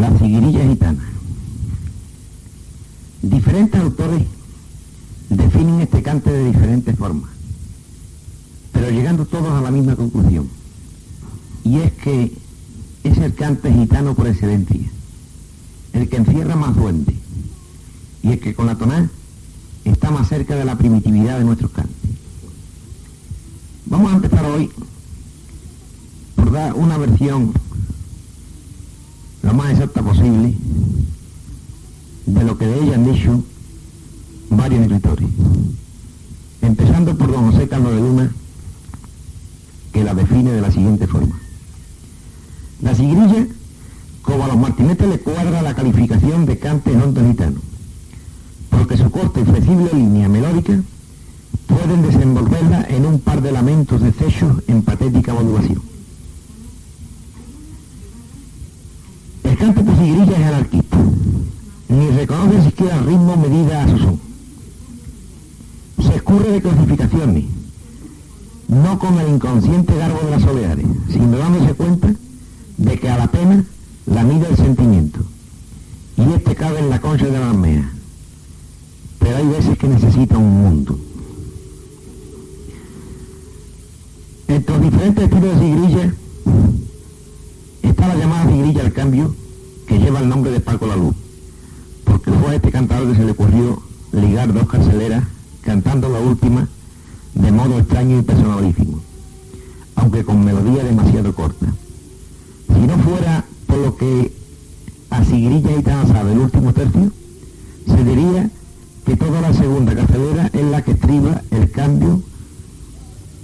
La Siguirilla Gitana. Diferentes autores definen este cante de diferentes formas, pero llegando todos a la misma conclusión, y es que es el cante gitano por excelencia, el que encierra más duende, y el que con la tonada está más cerca de la primitividad de nuestros cantes. Vamos a empezar hoy por dar una versión lo más exacta posible de lo que de ella han dicho varios escritores, empezando por don José Carlos de Luna, que la define de la siguiente forma: la siguirilla, como a los martinetes le cuadra la calificación de cante hondo gitano, porque su corta y flexible línea melódica pueden desenvolverla en un par de lamentos deshechos en patética modulación. El cante por siguirilla es anarquista, ni reconoce siquiera el ritmo medida a su son. Se escurre de clasificaciones, no con el inconsciente garbo de las soleares, sino dándose cuenta de que a la pena la mide el sentimiento, y este cabe en la concha de la almea, pero hay veces que necesita un mundo. Entre los diferentes estilos de siguirilla está la llamada siguirilla al cambio, que lleva el nombre de Paco Laluz, porque fue a este cantador que se le ocurrió ligar dos carceleras cantando la última de modo extraño y personalísimo, aunque con melodía demasiado corta. Si no fuera por lo que a siguirilla gitana sabe el último tercio, se diría que toda la segunda carcelera es la que estriba el cambio,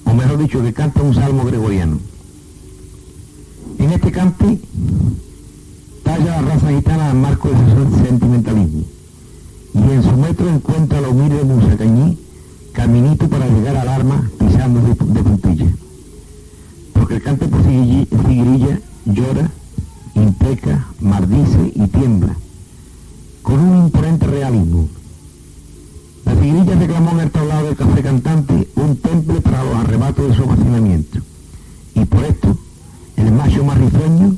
o mejor dicho, que canta un salmo gregoriano. En este cante talla la raza gitana al marco de su sentimentalismo, y en su metro encuentra la humilde musa Cañí caminito para llegar al arma pisando de puntilla, porque el cante por siguirilla llora, impreca, maldice y tiembla con un imponente realismo. La siguirilla reclamó en el tablado del café cantante un temple para los arrebatos de su apasionamiento, y por esto el macho más risueño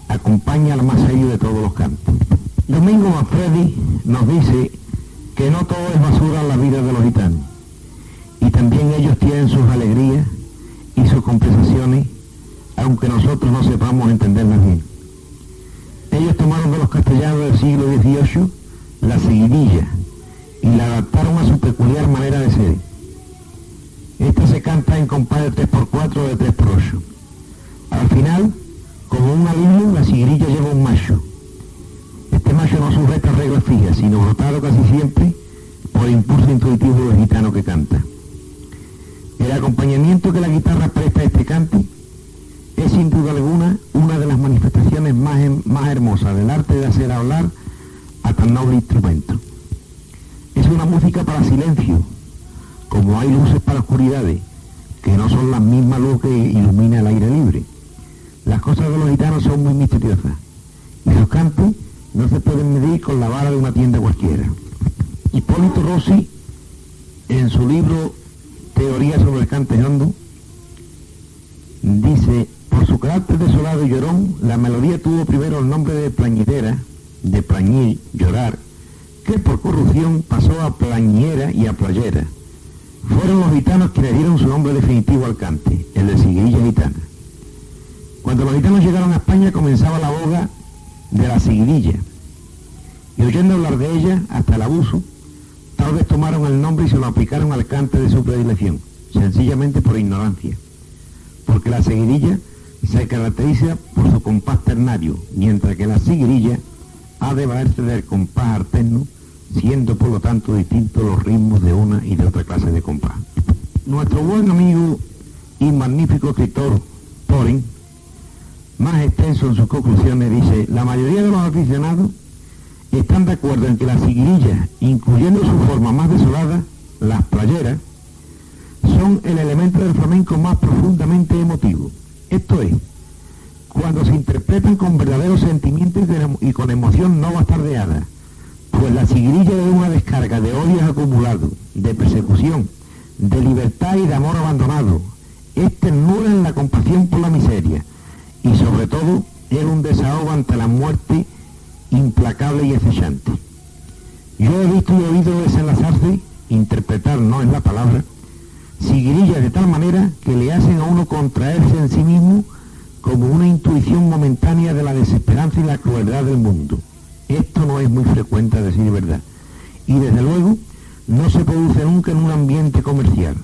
acompaña al más serio de todos los cantos. Domingo Manfredi nos dice que no todo es basura en la vida de los gitanos, y también ellos tienen sus alegrías y sus compensaciones, aunque nosotros no sepamos entenderlas bien. Ellos tomaron de los castellanos del siglo XVIII la seguidilla y la adaptaron a su peculiar manera de ser. Esta se canta en compás de 3x4 o de 3x8. Al final, como un alivio, la siguirilla lleva un macho. Este macho no sujeta reglas fijas, sino brotado casi siempre por el impulso intuitivo del gitano que canta. El acompañamiento que la guitarra presta a este cante es sin duda alguna una de las manifestaciones más hermosas del arte de hacer hablar a tan noble instrumento. Es una música para silencio, como hay luces para oscuridades, que no son las mismas luz que ilumina el aire libre. Las cosas de los gitanos son muy misteriosas, y sus cantos no se pueden medir con la vara de una tienda cualquiera. Hipólito Rossi, en su libro Teoría sobre el cante hondo, dice: por su carácter desolado y llorón, la melodía tuvo primero el nombre de plañidera, de plañir, llorar, que por corrupción pasó a plañera y a playera. Fueron los gitanos quienes dieron su nombre definitivo al cante, el de siguirilla gitana. Cuando los gitanos llegaron a España comenzaba la boga de la siguirilla, y oyendo hablar de ella hasta el abuso, tal vez tomaron el nombre y se lo aplicaron al cante de su predilección, sencillamente por ignorancia, porque la seguirilla se caracteriza por su compás ternario, mientras que la siguirilla ha de valerse del compás alterno, siendo por lo tanto distintos los ritmos de una y de otra clase de compás. Nuestro buen amigo y magnífico escritor Poren, más extenso en sus conclusiones, dice: la mayoría de los aficionados están de acuerdo en que la siguirilla, incluyendo su forma más desolada, las playeras, son el elemento del flamenco más profundamente emotivo. Esto es, cuando se interpretan con verdaderos sentimientos y con emoción no bastardeada, pues la siguirilla es una descarga de odios acumulados, de persecución, de libertad y de amor abandonado. Es ternura en la compasión por la miseria, y sobre todo es un desahogo ante la muerte implacable y acechante. Yo he visto y oído desenlazarse, interpretar no es la palabra, seguirillas de tal manera que le hacen a uno contraerse en sí mismo como una intuición momentánea de la desesperanza y la crueldad del mundo. Esto no es muy frecuente, a decir verdad, y desde luego no se produce nunca en un ambiente comercial.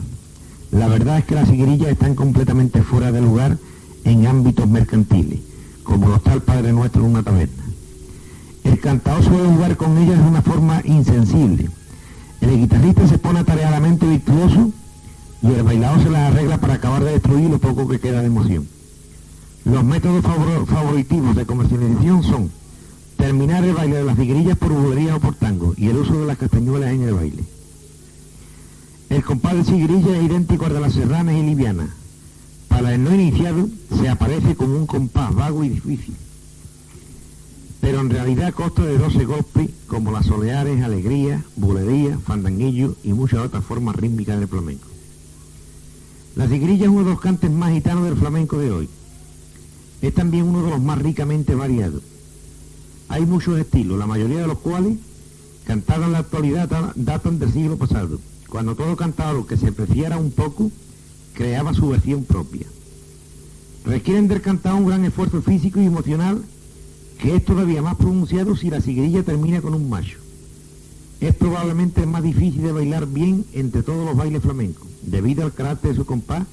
La verdad es que las seguirillas están completamente fuera de lugar en ámbitos mercantiles, como lo está el Padre Nuestro en una taberna. El cantador suele jugar con ellas de una forma insensible. El guitarrista se pone atareadamente virtuoso y el bailador se las arregla para acabar de destruir lo poco que queda de emoción. Los métodos favoritivos de comercialización son terminar el baile de las seguirillas por bulería o por tango y el uso de las castañuelas en el baile. El compás de seguirilla es idéntico al de las serranas y livianas. Para el no iniciado se aparece como un compás vago y difícil, pero en realidad consta de 12 golpes como las soleares, alegría, bulería, fandanguillo y muchas otras formas rítmicas del flamenco. La seguirilla es uno de los cantes más gitanos del flamenco de hoy. Es también uno de los más ricamente variados. Hay muchos estilos, la mayoría de los cuales, cantados en la actualidad, datan del siglo pasado, cuando todo cantador que se apreciara un poco creaba su versión propia. Requieren del cantador un gran esfuerzo físico y emocional, que es todavía más pronunciado si la seguirilla termina con un macho. Es probablemente el más difícil de bailar bien entre todos los bailes flamencos, debido al carácter de su compás,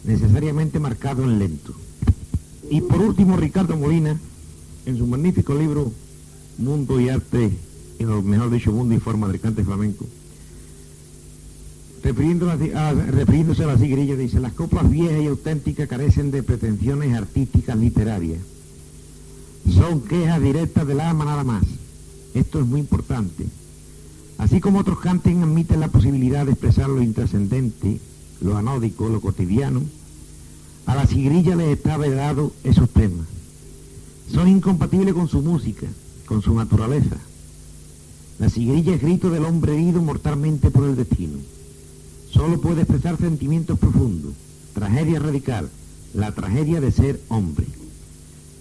necesariamente marcado en lento. Y por último, Ricardo Molina, en su magnífico libro Mundo y Arte, y mejor dicho, Mundo y Forma del Cante Flamenco, refiriéndose a la seguirilla, dice: las coplas viejas y auténticas carecen de pretensiones artísticas literarias. Son quejas directas del alma nada más. Esto es muy importante. Así como otros cantes admiten la posibilidad de expresar lo intrascendente, lo anódico, lo cotidiano, a la seguirilla les está vedado esos temas. Son incompatibles con su música, con su naturaleza. La seguirilla es grito del hombre herido mortalmente por el destino. Solo puede expresar sentimientos profundos, tragedia radical, la tragedia de ser hombre.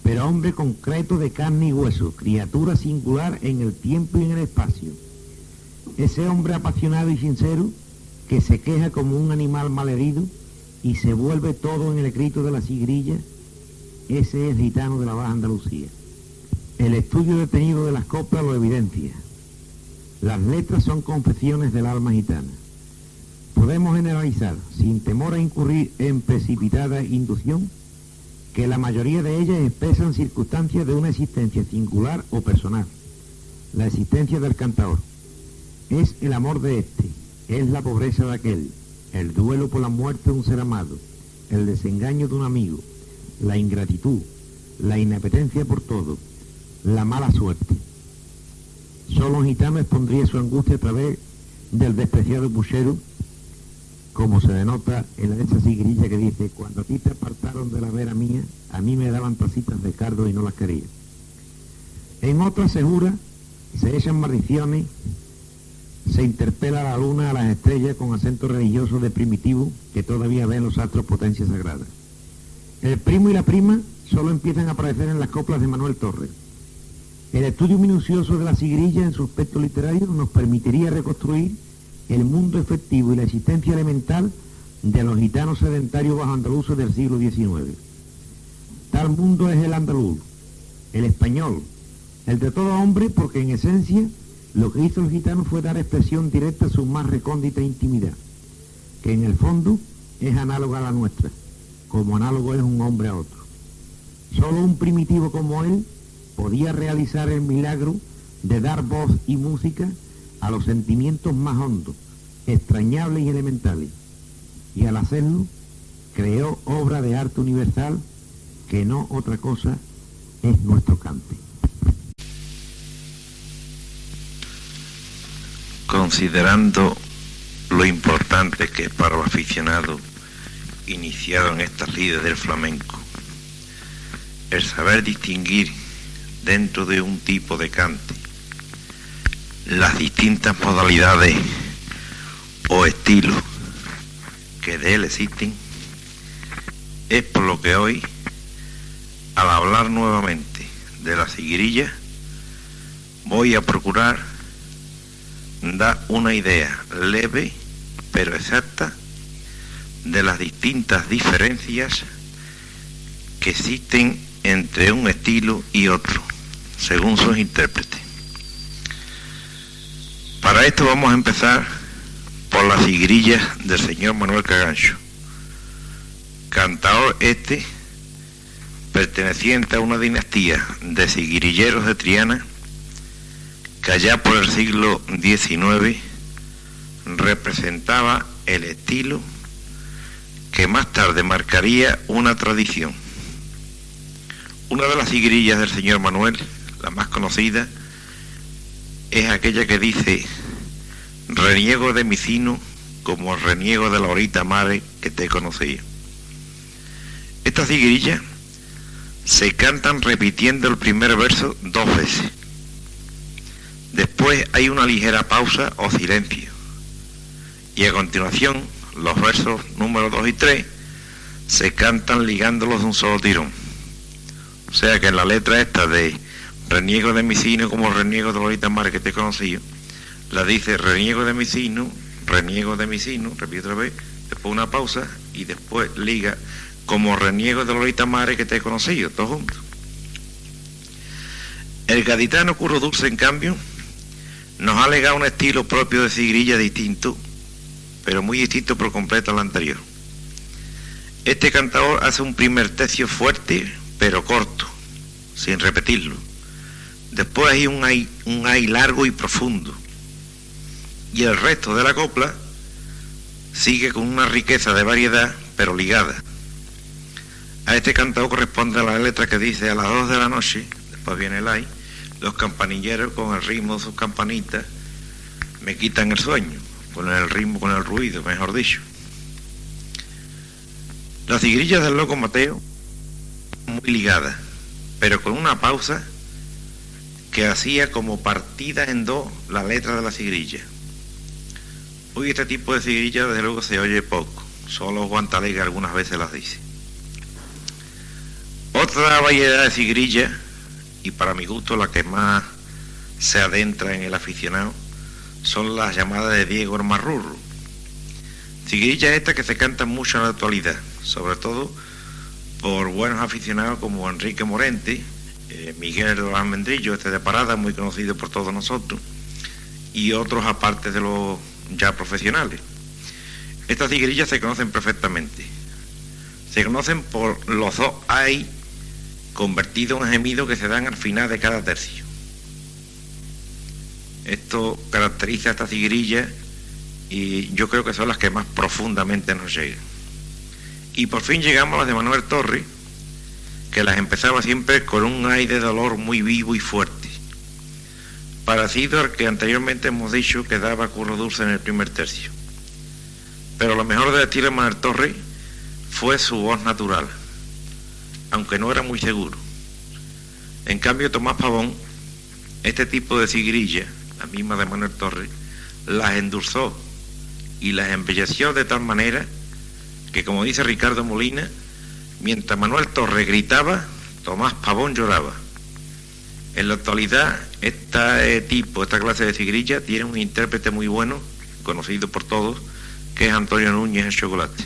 Pero hombre concreto de carne y hueso, criatura singular en el tiempo y en el espacio. Ese hombre apasionado y sincero que se queja como un animal malherido y se vuelve todo en el grito de la seguirilla, ese es el gitano de la Baja Andalucía. El estudio detenido de las coplas lo evidencia. Las letras son confesiones del alma gitana. Podemos generalizar, sin temor a incurrir en precipitada inducción, que la mayoría de ellas expresan circunstancias de una existencia singular o personal. La existencia del cantador es el amor de este, es la pobreza de aquel, el duelo por la muerte de un ser amado, el desengaño de un amigo, la ingratitud, la inapetencia por todo, la mala suerte. Solo un gitano expondría su angustia a través del despreciado puchero, como se denota en esa seguirilla que dice: cuando a ti te apartaron de la vera mía, a mí me daban tacitas de cardo y no las quería. En otras se jura, se echan maldiciones, se interpela a la luna, a las estrellas, con acento religioso de primitivo que todavía ven los astros potencias sagradas. El primo y la prima solo empiezan a aparecer en las coplas de Manuel Torres. El estudio minucioso de la seguirilla en su aspecto literario nos permitiría reconstruir el mundo efectivo y la existencia elemental de los gitanos sedentarios bajo andaluces del siglo XIX. Tal mundo es el andaluz, el español, el de todo hombre, porque en esencia lo que hizo el gitano fue dar expresión directa a su más recóndita intimidad, que en el fondo es análoga a la nuestra, como análogo es un hombre a otro. Solo un primitivo como él podía realizar el milagro de dar voz y música a los sentimientos más hondos, extrañables y elementales, y al hacerlo creó obra de arte universal que no otra cosa es nuestro cante. Considerando lo importante que es para los aficionados iniciados en estas lides del flamenco el saber distinguir dentro de un tipo de cante las distintas modalidades o estilos que de él existen, es por lo que hoy, al hablar nuevamente de la seguirilla, voy a procurar dar una idea leve pero exacta de las distintas diferencias que existen entre un estilo y otro, según sus intérpretes. Para esto vamos a empezar por las ciguirillas del señor Manuel Cagancho, cantador perteneciente a una dinastía de ciguirilleros de Triana que allá por el siglo XIX representaba el estilo que más tarde marcaría una tradición. Una de las ciguirillas del señor Manuel, la más conocida, es aquella que dice: reniego de mi cino como reniego de la horita mare que te conocía. Estas ciguirillas se cantan repitiendo el primer verso 2 veces. Después hay una ligera pausa o silencio. Y a continuación, los versos número 2 y 3 se cantan ligándolos de un solo tirón. O sea que en la letra esta de reniego de mi cino como reniego de la horita mare que te conocí, la dice reniego de mi cino, repite otra vez, después una pausa y después liga como reniego de la horita mare que te he conocido, todos juntos. El gaditano Curro Dulce, en cambio, nos ha legado un estilo propio de ciguirilla distinto, pero muy distinto por completo al anterior. Este cantador hace un primer tercio fuerte, pero corto, sin repetirlo. Después hay un ay largo y profundo. Y el resto de la copla sigue con una riqueza de variedad, pero ligada. A este cantador corresponde la letra que dice: a las 2 de la noche, después viene el ay, los campanilleros con el ritmo de sus campanitas me quitan el sueño, con el ritmo, con el ruido, mejor dicho. Las ciguirillas del loco Mateo, muy ligadas, pero con una pausa que hacía como partida en dos la letra de la ciguirilla. Hoy este tipo de ciguirillas desde luego se oye poco, solo Juan Talega algunas veces las dice. Otra variedad de ciguirillas, y para mi gusto la que más se adentra en el aficionado, son las llamadas de Diego el Marrurro. Ciguirillas estas que se cantan mucho en la actualidad, sobre todo por buenos aficionados como Enrique Morente, Miguel de los Almendrillos, de Parada, muy conocido por todos nosotros, y otros aparte de los ya profesionales. Estas ciguirillas se conocen perfectamente. Se conocen por los dos ay convertidos en gemidos que se dan al final de cada tercio. Esto caracteriza a estas ciguirillas y yo creo que son las que más profundamente nos llegan. Y por fin llegamos a las de Manuel Torre, que las empezaba siempre con un ay de dolor muy vivo y fuerte, parecido al que anteriormente hemos dicho que daba Curro Dulce en el primer tercio. Pero lo mejor del estilo de Manuel Torre fue su voz natural, aunque no era muy seguro. En cambio, Tomás Pavón, este tipo de ciguirilla, la misma de Manuel Torre, las endulzó y las embelleció de tal manera que, como dice Ricardo Molina, mientras Manuel Torre gritaba, Tomás Pavón lloraba. En la actualidad, esta clase de ciguirilla tiene un intérprete muy bueno, conocido por todos, que es Antonio Núñez el Chocolate.